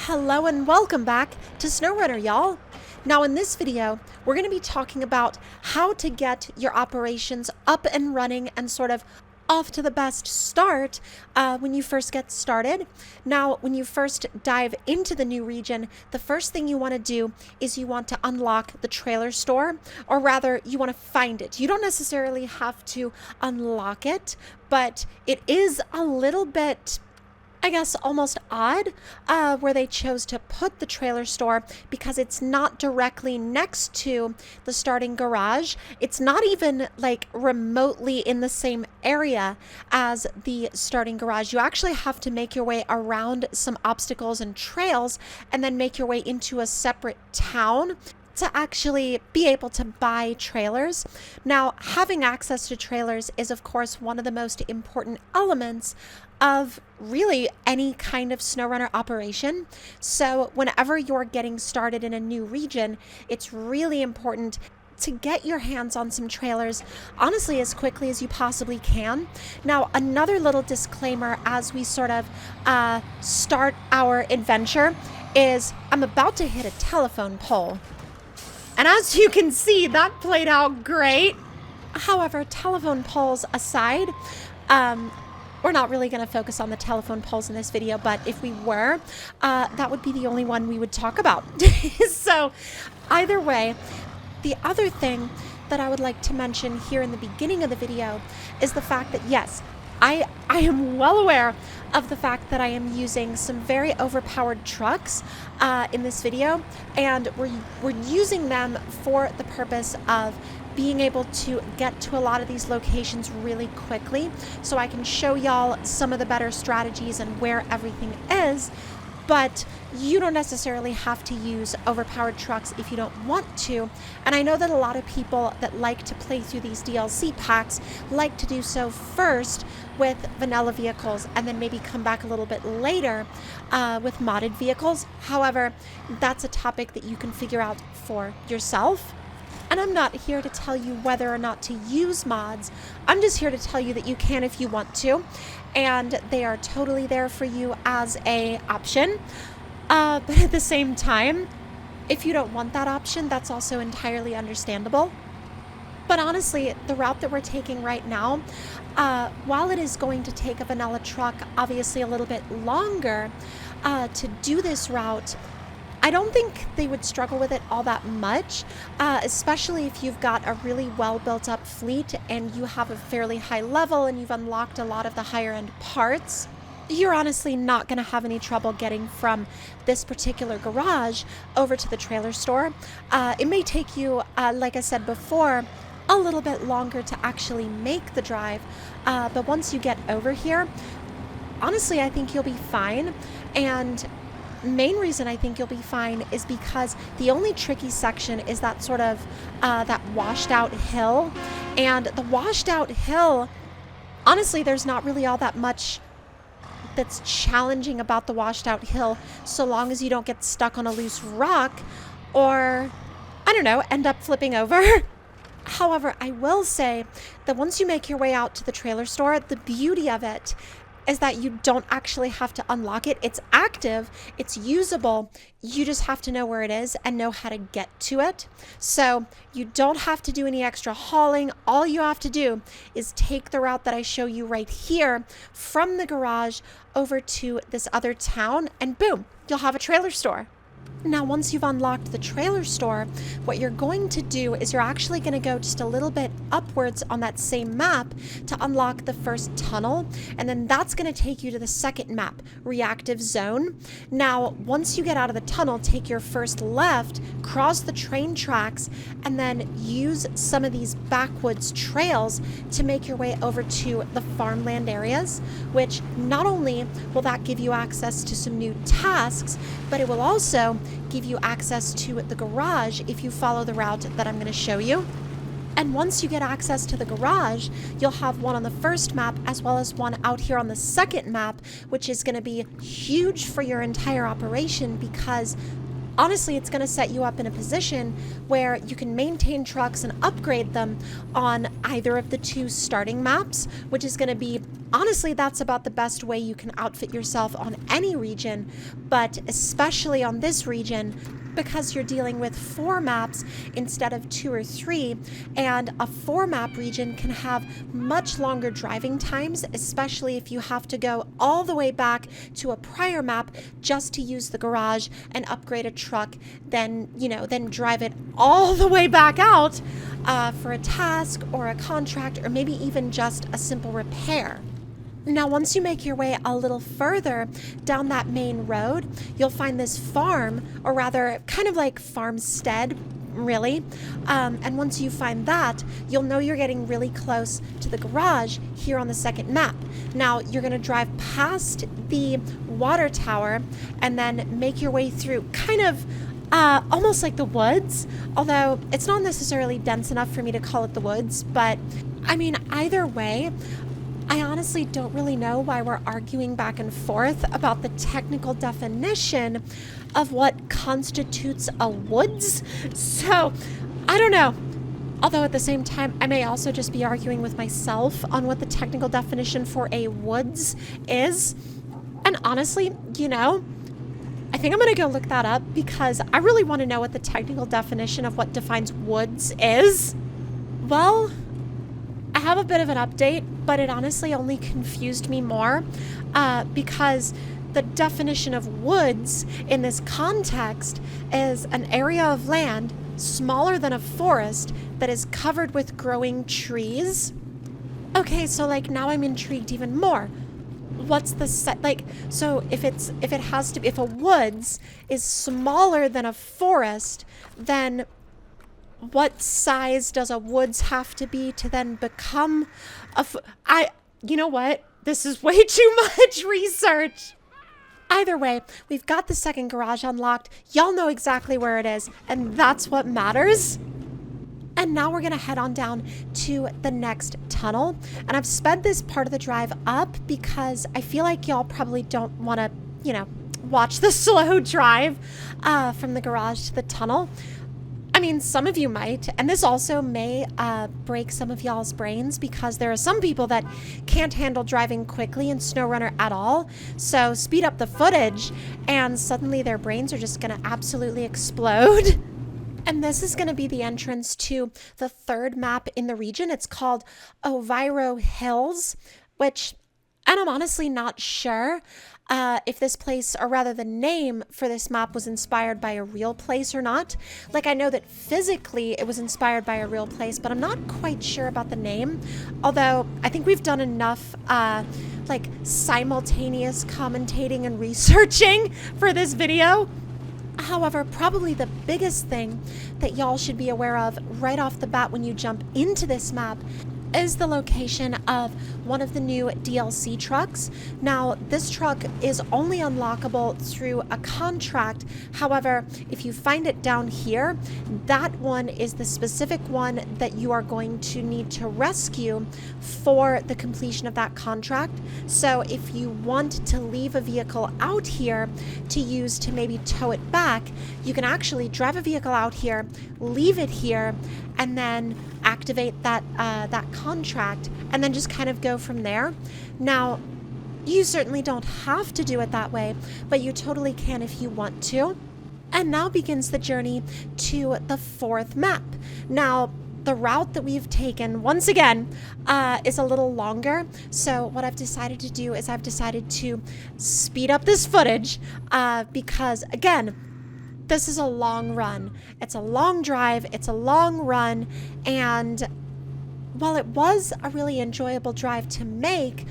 Hello and welcome back to SnowRunner, y'all. Now in this video, we're going to be talking about how to get your operations up and running and sort of off to the best start when you first get started. Now, when you first dive into the new region, the first thing you want to do is you want to unlock the trailer store, or rather, you want to find it. You don't necessarily have to unlock it, but it is a little bit, I guess, almost odd where they chose to put the trailer store, because it's not directly next to the starting garage. It's not even like remotely in the same area as the starting garage. You actually have to make your way around some obstacles and trails and then make your way into a separate town to actually be able to buy trailers. Now, having access to trailers is, of course, one of the most important elements of really any kind of SnowRunner operation. So whenever you're getting started in a new region, it's really important to get your hands on some trailers, honestly, as quickly as you possibly can. Now, another little disclaimer as we sort of start our adventure is I'm about to hit a telephone pole. And as you can see, that played out great. However, telephone poles aside, we're not really going to focus on the telephone poles in this video, but if we were, that would be the only one we would talk about. So either way, the other thing that I would like to mention here in the beginning of the video is the fact that, yes, I am well aware of the fact that I am using some very overpowered trucks in this video, and we're using them for the purpose of being able to get to a lot of these locations really quickly, so I can show y'all some of the better strategies and where everything is. But you don't necessarily have to use overpowered trucks if you don't want to. And I know that a lot of people that like to play through these DLC packs like to do so first with vanilla vehicles and then maybe come back a little bit later with modded vehicles. However, that's a topic that you can figure out for yourself. And I'm not here to tell you whether or not to use mods. I'm just here to tell you that you can if you want to, and they are totally there for you as a option. But at the same time, if you don't want that option, that's also entirely understandable. But honestly, the route that we're taking right now, while it is going to take a vanilla truck obviously a little bit longer to do this route, I don't think they would struggle with it all that much, especially if you've got a really well built up fleet and you have a fairly high level and you've unlocked a lot of the higher end parts. You're honestly not going to have any trouble getting from this particular garage over to the trailer store. It may take you, like I said before, a little bit longer to actually make the drive, but once you get over here, honestly, I think you'll be fine. And main reason I think you'll be fine is because the only tricky section is that sort of that washed out hill, and the washed out hill, honestly, there's not really all that much that's challenging about the washed out hill, so long as you don't get stuck on a loose rock or, I don't know, end up flipping over. However, I will say that once you make your way out to the trailer store, the beauty of it is that you don't actually have to unlock it. It's active, it's usable, you just have to know where it is and know how to get to it. So you don't have to do any extra hauling. All you have to do is take the route that I show you right here from the garage over to this other town, and boom, you'll have a trailer store. Now, once you've unlocked the trailer store, what you're going to do is you're actually going to go just a little bit upwards on that same map to unlock the first tunnel, and then that's going to take you to the second map, Reactive Zone. Now, once you get out of the tunnel, take your first left, cross the train tracks, and then use some of these backwoods trails to make your way over to the farmland areas, which not only will that give you access to some new tasks, but it will also give you access to the garage if you follow the route that I'm going to show you. And once you get access to the garage, you'll have one on the first map as well as one out here on the second map, which is going to be huge for your entire operation, because honestly, it's going to set you up in a position where you can maintain trucks and upgrade them on either of the two starting maps, which is going to be, honestly, that's about the best way you can outfit yourself on any region, but especially on this region, because you're dealing with 4 maps instead of 2 or 3, and a 4-map region can have much longer driving times, especially if you have to go all the way back to a prior map just to use the garage and upgrade a truck, then drive it all the way back out for a task or a contract, or maybe even just a simple repair. Now, once you make your way a little further down that main road, you'll find this farm, or rather kind of like farmstead, really. And once you find that, you'll know you're getting really close to the garage here on the second map. Now, you're going to drive past the water tower and then make your way through kind of almost like the woods, although it's not necessarily dense enough for me to call it the woods. But I mean, either way, I honestly don't really know why we're arguing back and forth about the technical definition of what constitutes a woods. So, I don't know. Although at the same time, I may also just be arguing with myself on what the technical definition for a woods is. And honestly, I think I'm going to go look that up because I really want to know what the technical definition of what defines woods is. Well, I have a bit of an update, but it honestly only confused me more because the definition of woods in this context is an area of land smaller than a forest that is covered with growing trees. Okay, so now I'm intrigued even more. What's the so if a woods is smaller than a forest, then what size does a woods have to be to then become you know what? This is way too much research. Either way, we've got the second garage unlocked. Y'all know exactly where it is, and that's what matters. And now we're going to head on down to the next tunnel. And I've sped this part of the drive up because I feel like y'all probably don't want to, watch the slow drive from the garage to the tunnel. I mean, some of you might, and this also may break some of y'all's brains because there are some people that can't handle driving quickly in SnowRunner at all. So speed up the footage and suddenly their brains are just going to absolutely explode. And this is going to be the entrance to the third map in the region. It's called Oviro Hills, and I'm honestly not sure if this place, or rather the name for this map, was inspired by a real place or not. I know that physically it was inspired by a real place, but I'm not quite sure about the name. Although I think we've done enough simultaneous commentating and researching for this video. However, probably the biggest thing that y'all should be aware of right off the bat when you jump into this map is the location of one of the new DLC trucks. Now, this truck is only unlockable through a contract. However, if you find it down here, that one is the specific one that you are going to need to rescue for the completion of that contract. So if you want to leave a vehicle out here to use to maybe tow it back, you can actually drive a vehicle out here, leave it here, and then activate that contract, and then just kind of go from there. Now, you certainly don't have to do it that way, but you totally can if you want to. And now begins the journey to the fourth map. Now, the route that we've taken, once again, is a little longer. So what I've decided to do is I've decided to speed up this footage because, again, this is a long run. It's a long drive. It's a long run. And while it was a really enjoyable drive to make,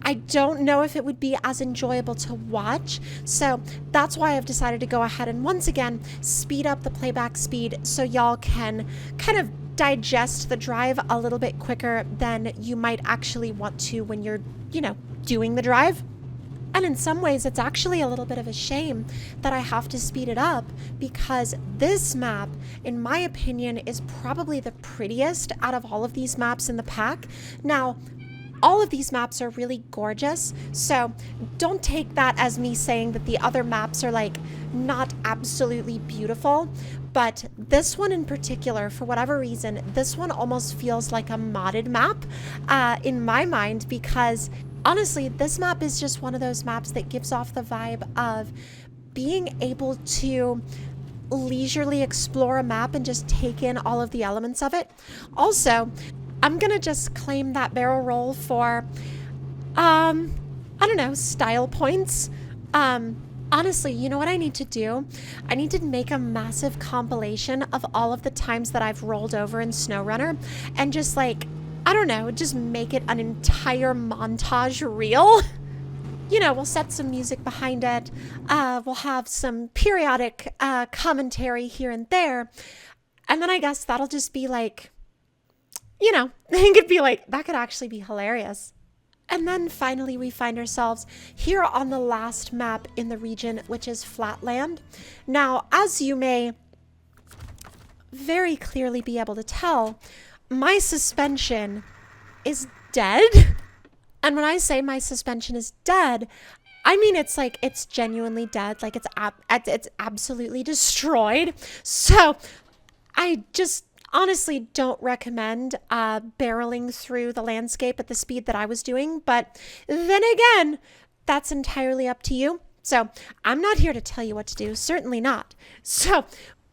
I don't know if it would be as enjoyable to watch. So that's why I've decided to go ahead and once again speed up the playback speed so y'all can kind of digest the drive a little bit quicker than you might actually want to when you're, doing the drive. And in some ways, it's actually a little bit of a shame that I have to speed it up because this map, in my opinion, is probably the prettiest out of all of these maps in the pack. Now, All of these maps are really gorgeous, so don't take that as me saying that the other maps are like not absolutely beautiful, but this one in particular, for whatever reason, this one almost feels like a modded map in my mind, because honestly, this map is just one of those maps that gives off the vibe of being able to leisurely explore a map and just take in all of the elements of it. Also, I'm gonna just claim that barrel roll for, I don't know, style points. Honestly, you know what I need to do? I need to make a massive compilation of all of the times that I've rolled over in SnowRunner and just like, I don't know, just make it an entire montage reel. You know, we'll set some music behind it. We'll have some periodic commentary here and there. And then I guess that'll just be like, you know, it could be like, that could actually be hilarious. And then finally, we find ourselves here on the last map in the region, which is Flatland. Now, as you may very clearly be able to tell, my suspension is dead. And when I say my suspension is dead, I mean it's like it's genuinely dead. Like it's absolutely destroyed. So I just honestly don't recommend barreling through the landscape at the speed that I was doing. But then again, that's entirely up to you. So I'm not here to tell you what to do. Certainly not. So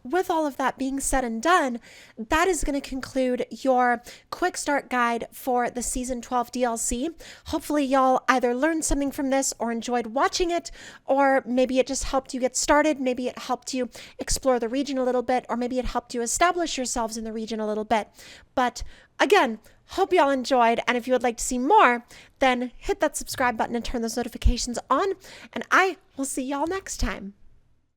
with all of that being said and done, that is going to conclude your quick start guide for the Season 12 DLC. Hopefully y'all either learned something from this or enjoyed watching it, or maybe it just helped you get started. Maybe it helped you explore the region a little bit, or maybe it helped you establish yourselves in the region a little bit. But again, hope y'all enjoyed, and if you would like to see more, then hit that subscribe button and turn those notifications on, and I will see y'all next time.